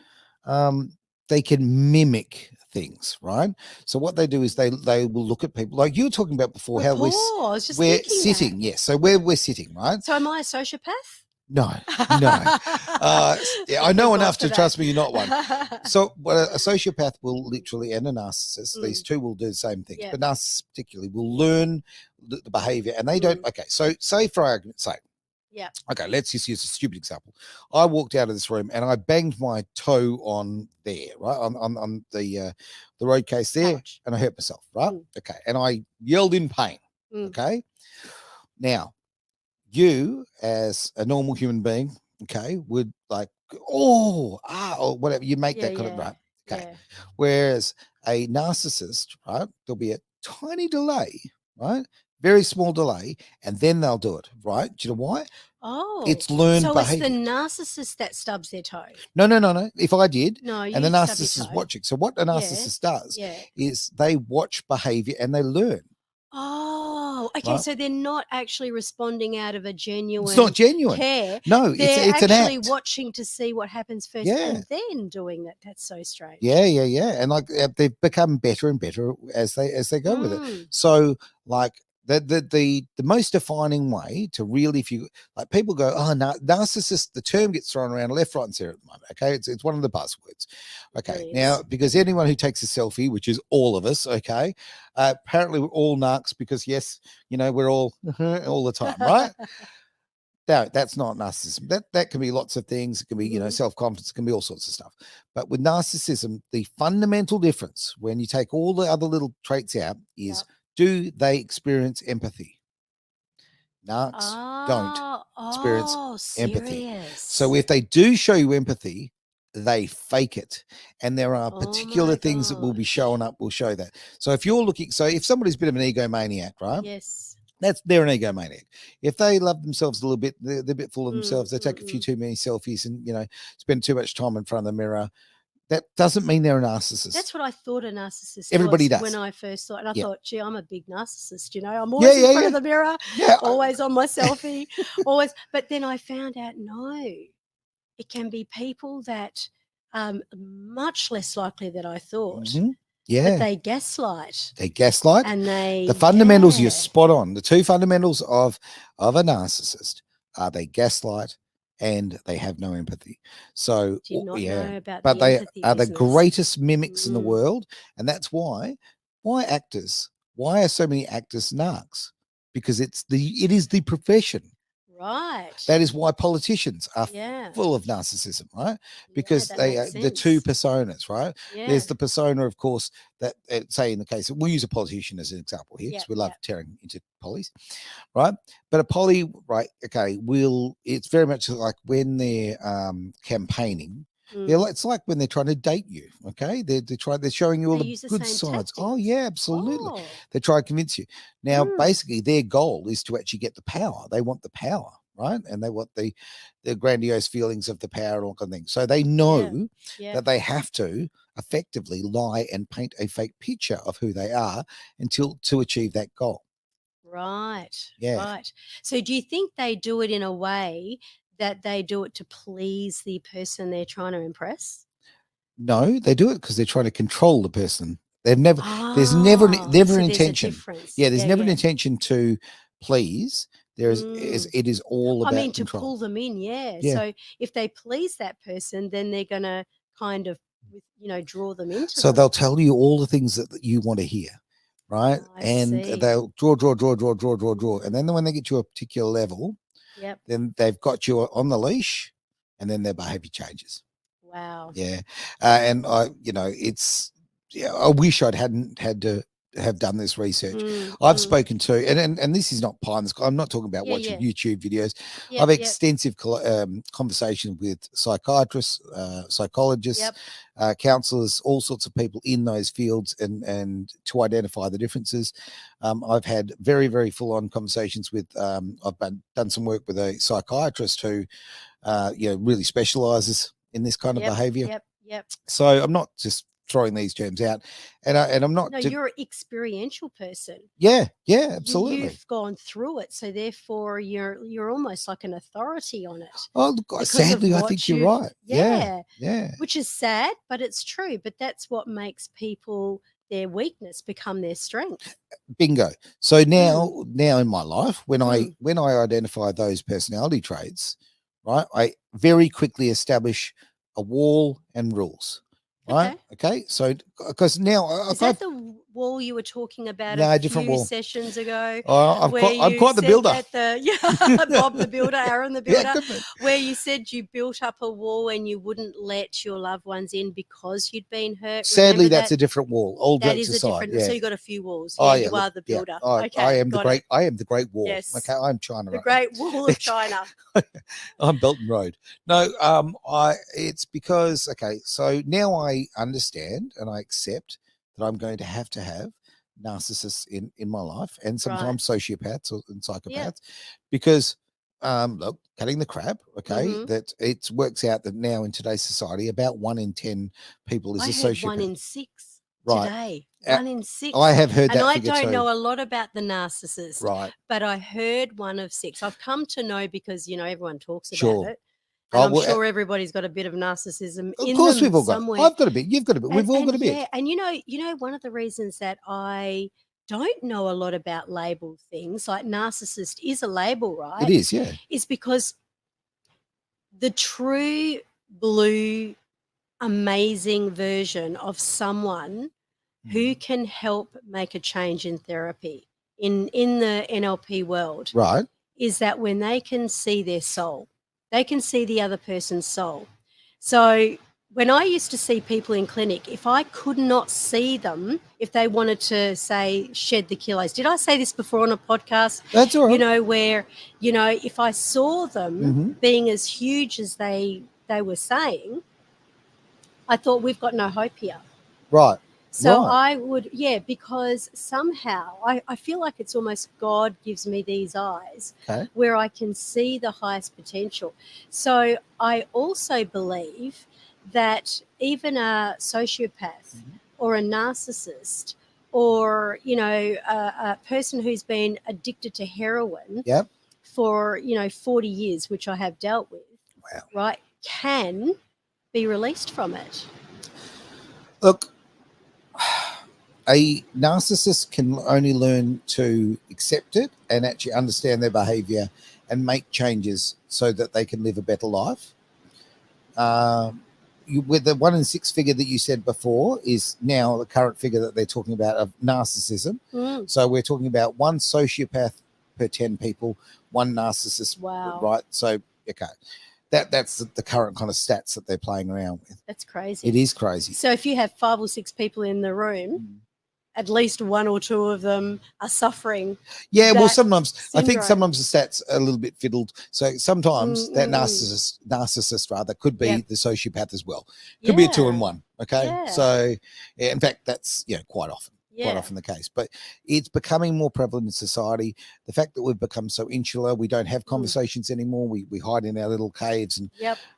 they can mimic things, right? So what they do is they will look at people like you were talking about before, how we're sitting. Yes. Yeah, so where we're sitting, right? So am I a sociopath? No. I know enough to trust me, you're not one. So a sociopath will literally, and a narcissist, these two will do the same thing. But narcissists particularly will learn the behavior and they don't. Okay, so say for argument's sake. Yeah. Okay, let's just use a stupid example. I walked out of this room and I banged my toe on there, right? On the road case there. Ouch. And I hurt myself, right? Okay. And I yelled in pain. Okay. Now, you as a normal human being, okay, would like, or whatever, you make that kind of right. Okay. Yeah. Whereas a narcissist, right, there'll be a tiny delay, right? Very small delay, and then they'll do it, right? Do you know why? Oh, it's learned behavior. So it's the narcissist that stubs their toe. No. If I did, and the narcissist is watching. So what a narcissist does is they watch behavior and they learn. Oh, okay. Right? So they're not actually responding out of a genuine. It's not genuine care. No, they're it's an actually act. Watching to see what happens first, and then doing that. That's so strange. Yeah. And like they've become better and better as they go with it. So like. The most defining way to really, if you like, people go, narcissist. The term gets thrown around left, right, and center at the moment. Okay, it's one of the buzzwords. Okay, now because anyone who takes a selfie, which is all of us, okay, apparently we're all narcs because yes, we're all all the time, right? No, that's not narcissism. That can be lots of things. It can be self-confidence. It can be all sorts of stuff. But with narcissism, the fundamental difference when you take all the other little traits out is. Do they experience empathy? Narcs don't experience empathy. So if they do show you empathy, they fake it. And there are particular things that will be showing up, will show that. So if you're looking, if somebody's a bit of an egomaniac, right? Yes. They're an egomaniac. If they love themselves a little bit, they're a bit full of themselves. They take a few too many selfies and, spend too much time in front of the mirror. That doesn't mean they're a narcissist. That's what I thought a narcissist Everybody was does. when I first thought. And I thought, gee, I'm a big narcissist, I'm always in front of the mirror, always on my selfie, always. But then I found out, no, it can be people that much less likely than I thought. Yeah. But they gaslight. And the fundamentals, you're spot on. The two fundamentals of a narcissist are they gaslight and they have no empathy. So know about but they are business. The greatest mimics in the world, and that's why are so many actors narcs? Because it is the profession. Right. That is why politicians are full of narcissism, right? Because they are the two personas, right? There's the persona, of course, that say in the case, we'll use a politician as an example here because we love tearing into polys, right? But a poly, right? Okay, it's very much like when they're campaigning. It's like when they're trying to date you, okay? They're showing you all the good sides. Oh, yeah, absolutely. They try to convince you. Now, basically, their goal is to actually get the power. They want the power, right? And they want the grandiose feelings of the power and all kind of things. So they know that they have to effectively lie and paint a fake picture of who they are to achieve that goal. Right. Yeah. Right. So do you think they do it in a way that they do it to please the person they're trying to impress? No, they do it because they're trying to control the person. There's never an intention. Yeah, there's never an intention to please. It is all about to control. pull them in, yeah. So if they please that person, then they're going to kind of, draw them into So them. they'll tell you all the things that you want to hear, right? They'll draw. And then when they get to a particular level, then they've got you on the leash and then their behavior changes. Wow. Yeah. And I wish I'd hadn't had to have done this research. I've spoken to, and this is not pie in the sky. I'm not talking about watching YouTube videos. I've extensive conversations with psychiatrists, psychologists, counselors, all sorts of people in those fields, and to identify the differences. I've had very, very full-on conversations with. I've done some work with a psychiatrist who, really specializes in this kind of behavior. Yep. So I'm not just throwing these terms out, and I'm not. No, you're an experiential person. Yeah, absolutely. You've gone through it, so therefore you're almost like an authority on it. Oh, sadly, I think you're right. Yeah. Which is sad, but it's true. But that's what makes people their weakness become their strength. Bingo. So now in my life, when I identify those personality traits, right, I very quickly establish a wall and rules. Right. Okay. So, because now is that the wall you were talking about different few wall. sessions ago? I'm quite the builder. Bob the builder, Aaron the builder, where you said you built up a wall and you wouldn't let your loved ones in because you'd been hurt. Sadly, that's a different wall. All that jokes is aside. a different. So you got a few walls. You are the builder. I am the great. I am the Great Wall. Yes. Okay. I'm China. The Great Wall of China. I'm Belton Road. No. It's because so now I understand and I accept that I'm going to have narcissists in my life, and sometimes sociopaths and psychopaths, because look, cutting the crap, that it works out that now in today's society about 1 in 10 people is a sociopath. 1 in 6 right. today. 1 in 6. I have heard that. And I don't know a lot about the narcissist, right? But I heard 1 of 6. I've come to know because everyone talks about it. And I'm sure everybody's got a bit of narcissism in them. Of course, we've all got. I've got a bit. You've got a bit. We've all got a bit. Yeah, and one of the reasons that I don't know a lot about label things, like narcissist is a label, right? It is, yeah. Is because the true blue, amazing version of someone who can help make a change in therapy in the NLP world, right, is that when they can see their soul. They can see the other person's soul. So when I used to see people in clinic, if I could not see them, if they wanted to, say, shed the kilos. Did I say this before on a podcast? That's all right. Where, if I saw them being as huge as they were saying, I thought we've got no hope here. Right. So I would, because somehow I feel like it's almost God gives me these eyes where I can see the highest potential. So I also believe that even a sociopath or a narcissist or, a person who's been addicted to heroin for, 40 years, which I have dealt with, right, can be released from it. Look, a narcissist can only learn to accept it and actually understand their behavior and make changes so that they can live a better life. With the 1 in 6 figure that you said before is now the current figure that they're talking about of narcissism. So we're talking about one sociopath per 10 people, one narcissist. Wow. Right. So, okay. That's the current kind of stats that they're playing around with. That's crazy. It is crazy. So if you have 5 or 6 people in the room, at least 1 or 2 of them are suffering. Yeah, well, sometimes syndrome. I think sometimes the stats are a little bit fiddled. So sometimes that narcissist rather could be the sociopath as well. Could be a 2 in 1. Okay. Yeah. So in fact, that's quite often. Quite often the case, but it's becoming more prevalent in society. The fact that we've become so insular, we don't have conversations anymore. We hide in our little caves and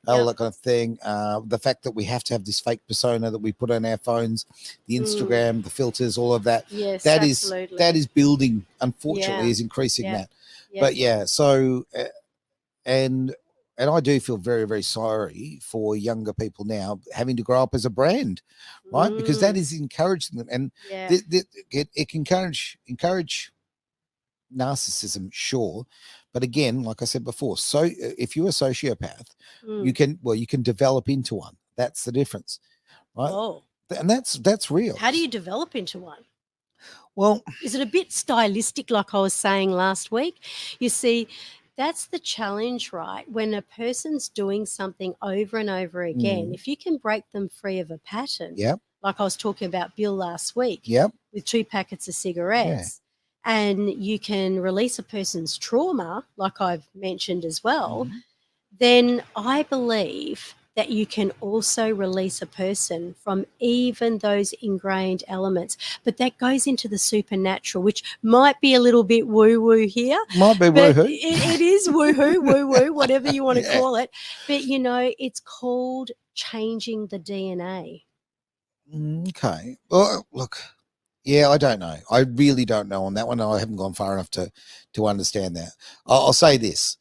all that kind of thing. The fact that we have to have this fake persona that we put on our phones, the Instagram, the filters, all of that. Yes, that absolutely. is building. Unfortunately, is increasing that. But so and I do feel very, very sorry for younger people now having to grow up as a brand, right? Because that is encouraging them, and it can encourage narcissism, sure, but again, like I said before, so if you're a sociopath, you can develop into one. That's the difference, right? Oh. And that's real. How do you develop into one? Well, is it a bit stylistic, like I was saying last week? You see, that's the challenge, right? When a person's doing something over and over again, if you can break them free of a pattern, like I was talking about Bill last week, with 2 packets of cigarettes, and you can release a person's trauma, like I've mentioned as well, then I believe that you can also release a person from even those ingrained elements. But that goes into the supernatural, which might be a little bit woo-woo here. Might be woo-hoo. It is woo-hoo, woo-woo, whatever you want to call it. But, it's called changing the DNA. Okay. Well, look, I don't know. I really don't know on that one. I haven't gone far enough to understand that. I'll say this.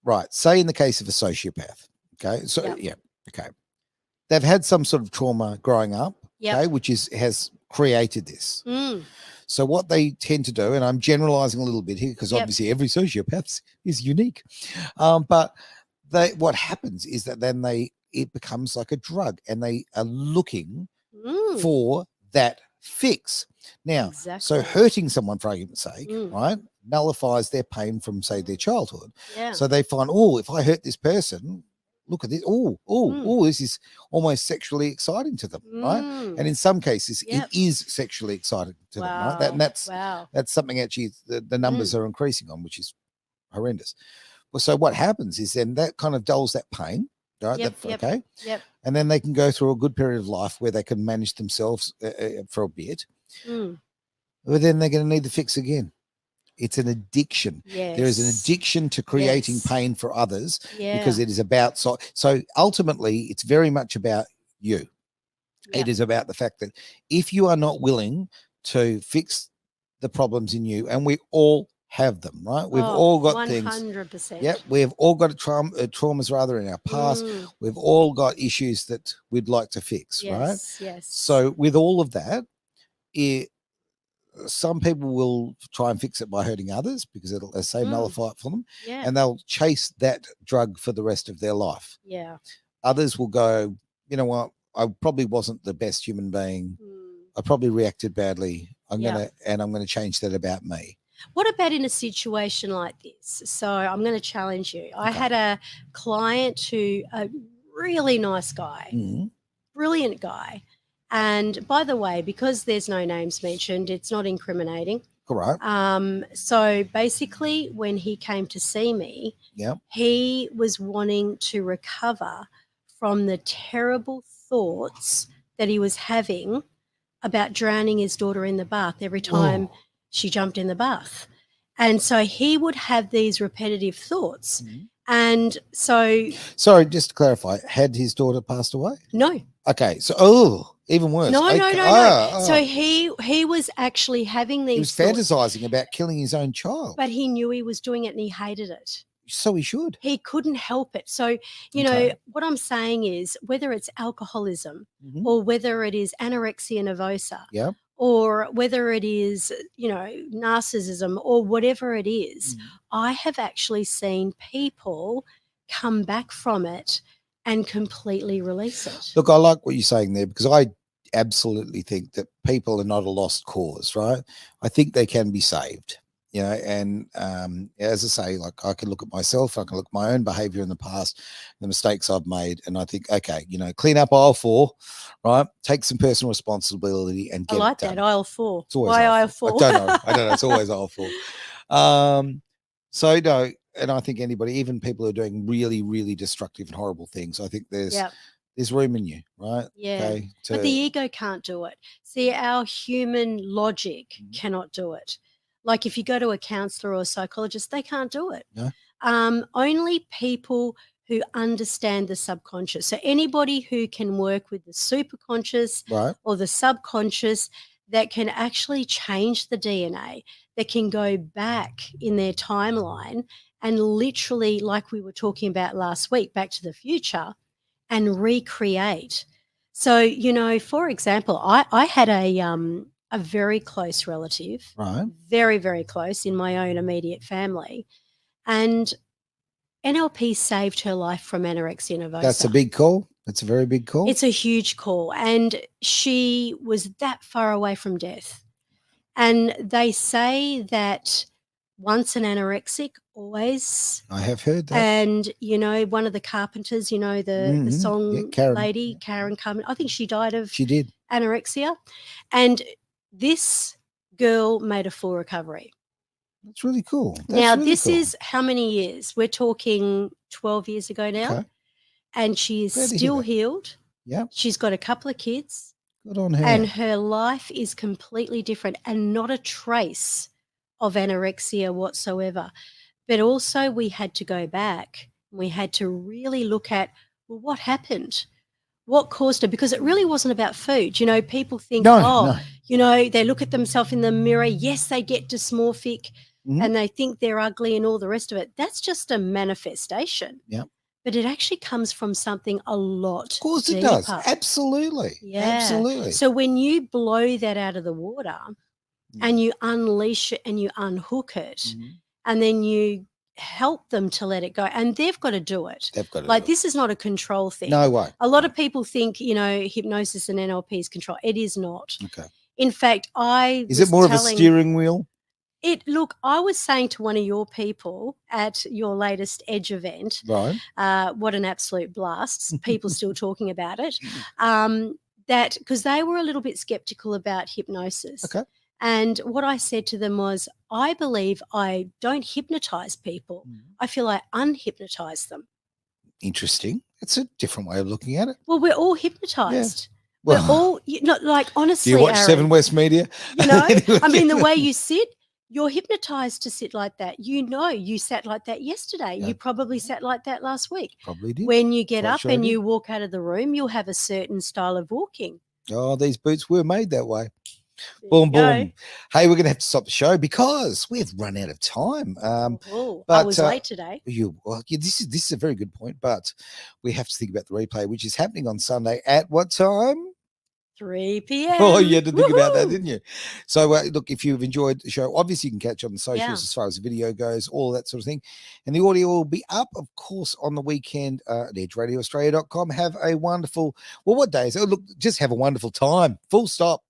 Right. Say in the case of a sociopath, okay? So, okay. They've had some sort of trauma growing up, okay, which has created this. So what they tend to do, and I'm generalizing a little bit here because obviously every sociopath is unique, but what happens is that then it becomes like a drug, and they are looking for that fix. Now, so hurting someone, for argument's sake, right, nullifies their pain from, say, their childhood. So they find, if I hurt this person, look at this. This is almost sexually exciting to them, right? And in some cases, it is sexually exciting to them, right? That's something actually the numbers are increasing on, which is horrendous. Well, so what happens is then that kind of dulls that pain, right? And then they can go through a good period of life where they can manage themselves for a bit. But then they're going to need the fix again. It's an addiction. There is an addiction to creating pain for others because it is about so ultimately it's very much about you. It is about the fact that if you are not willing to fix the problems in you, and we all have them, right? We've all got 100%. things. Yeah, we've all got traumas rather in our past. We've all got issues that we'd like to fix, right? Yes. So with all of that, some people will try and fix it by hurting others because it'll, as I say, nullify it for them, and they'll chase that drug for the rest of their life. Others will go, you know what? I probably wasn't the best human being. I probably reacted badly. I'm gonna change that about me. What about in a situation like this? So I'm going to challenge you. I had a client a really nice guy, brilliant guy. And by the way, because there's no names mentioned, it's not incriminating. Correct. So basically when he came to see me, he was wanting to recover from the terrible thoughts that he was having about drowning his daughter in the bath every time she jumped in the bath. And so he would have these repetitive thoughts. And so... Sorry, just to clarify, had his daughter passed away? No. Okay. So, even worse. No. So he was actually having these He was fantasizing about killing his own child. But he knew he was doing it and he hated it. So he should. He couldn't help it. So, you know, what I'm saying is whether it's alcoholism or whether it is anorexia nervosa or whether it is, you know, narcissism or whatever it is, I have actually seen people come back from it and completely release it. Look, I like what you're saying there because I absolutely think that people are not a lost cause, right? I think they can be saved. you know, and as I say, like I can look at myself, I can look at my own behavior in the past, the mistakes I've made, and I think, okay, you know, clean up aisle 4, right? Take some personal responsibility and get I like it done. that, aisle 4. It's always Why aisle 4? I don't know. It's always aisle 4. So no, and I think anybody, even people who are doing really, really destructive and horrible things, I think there's room in you, right? Yeah. Okay, but the ego can't do it. See, our human logic cannot do it. Like if you go to a counselor or a psychologist, they can't do it. No. Only people who understand the subconscious. So anybody who can work with the superconscious or the subconscious that can actually change the DNA, that can go back in their timeline and literally, like we were talking about last week, Back to the Future, and recreate. So, you know, for example, I had a very close relative, very, very close in my own immediate family, and NLP saved her life from anorexia nervosa. That's a big call. That's a very big call. It's a huge call, and she was that far away from death. And they say that once an anorexic, always. I have heard that. And, you know, one of the Carpenters, you know, the song lady, Karen Carpenter, I think she died of anorexia. And this girl made a full recovery. That's really cool. This is how many years? We're talking 12 years ago now. Okay. And she is still healed. Yeah. She's got a couple of kids. Good on her. And her life is completely different and not a trace of anorexia whatsoever. But also we had to go back. We had to really look at, well, what happened? What caused her? Because it really wasn't about food. You know, people think, you know, they look at themselves in the mirror. Yes, they get dysmorphic and they think they're ugly and all the rest of it. That's just a manifestation. Yeah. But it actually comes from something a lot. Of course deeper. It does. Absolutely. Yeah. Absolutely. So when you blow that out of the water and you unleash it and you unhook it and then you help them to let it go, and they've got to do it. They've got to like this is not a control thing. No way. A lot of people think, you know, hypnosis and NLP is control. It is not. Okay. In fact, Is it more of a steering wheel? Look, I was saying to one of your people at your latest Edge event, what an absolute blast, people still talking about it, that because they were a little bit skeptical about hypnosis. Okay. And what I said to them was, I believe I don't hypnotize people. I feel I unhypnotize them. Interesting. It's a different way of looking at it. Well, we're all hypnotized. Yeah. Well, we're all, like, honestly, do you watch Aaron, 7 West Media? You know, I mean, the way you sit, you're hypnotized to sit like that. You know, you sat like that yesterday. Yeah. You probably sat like that last week. Probably did. When you get up and you walk out of the room, you'll have a certain style of walking. Oh, these boots were made that way. Boom, boom. Hey, we're going to have to stop the show because we've run out of time. But I was late today. This is a very good point, but we have to think about the replay, which is happening on Sunday at what time? 3 p.m. Oh, you had to think about that, didn't you? So, look, if you've enjoyed the show, obviously you can catch on the socials as far as the video goes, all that sort of thing. And the audio will be up, of course, on the weekend at edgeradioaustralia.com. Have a wonderful, what day is it? Look, just have a wonderful time. Full stop.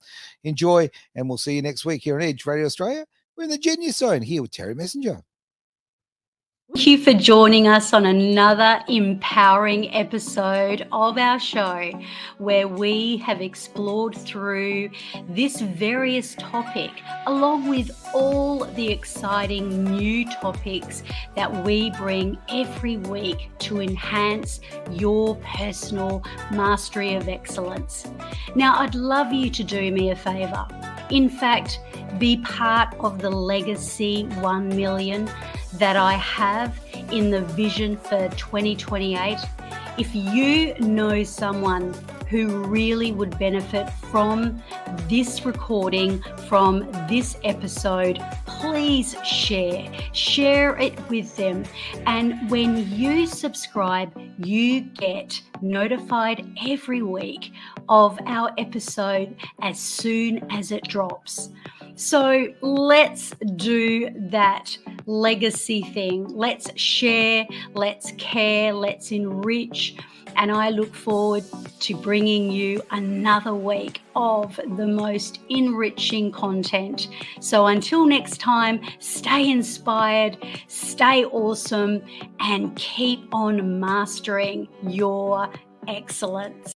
Enjoy. And we'll see you next week here on Edge Radio Australia. We're in the Genius Zone here with Terry Messenger. Thank you for joining us on another empowering episode of our show where we have explored through this various topic along with all the exciting new topics that we bring every week to enhance your personal mastery of excellence. Now, I'd love you to do me a favor. In fact, be part of the Legacy 1 million that I have in the vision for 2028. If you know someone who really would benefit from this recording, from this episode, please share it with them. And when you subscribe, you get notified every week of our episode as soon as it drops. So let's do that. legacy thing. Let's share, let's care, let's enrich. And I look forward to bringing you another week of the most enriching content. So until next time, stay inspired, stay awesome, and keep on mastering your excellence.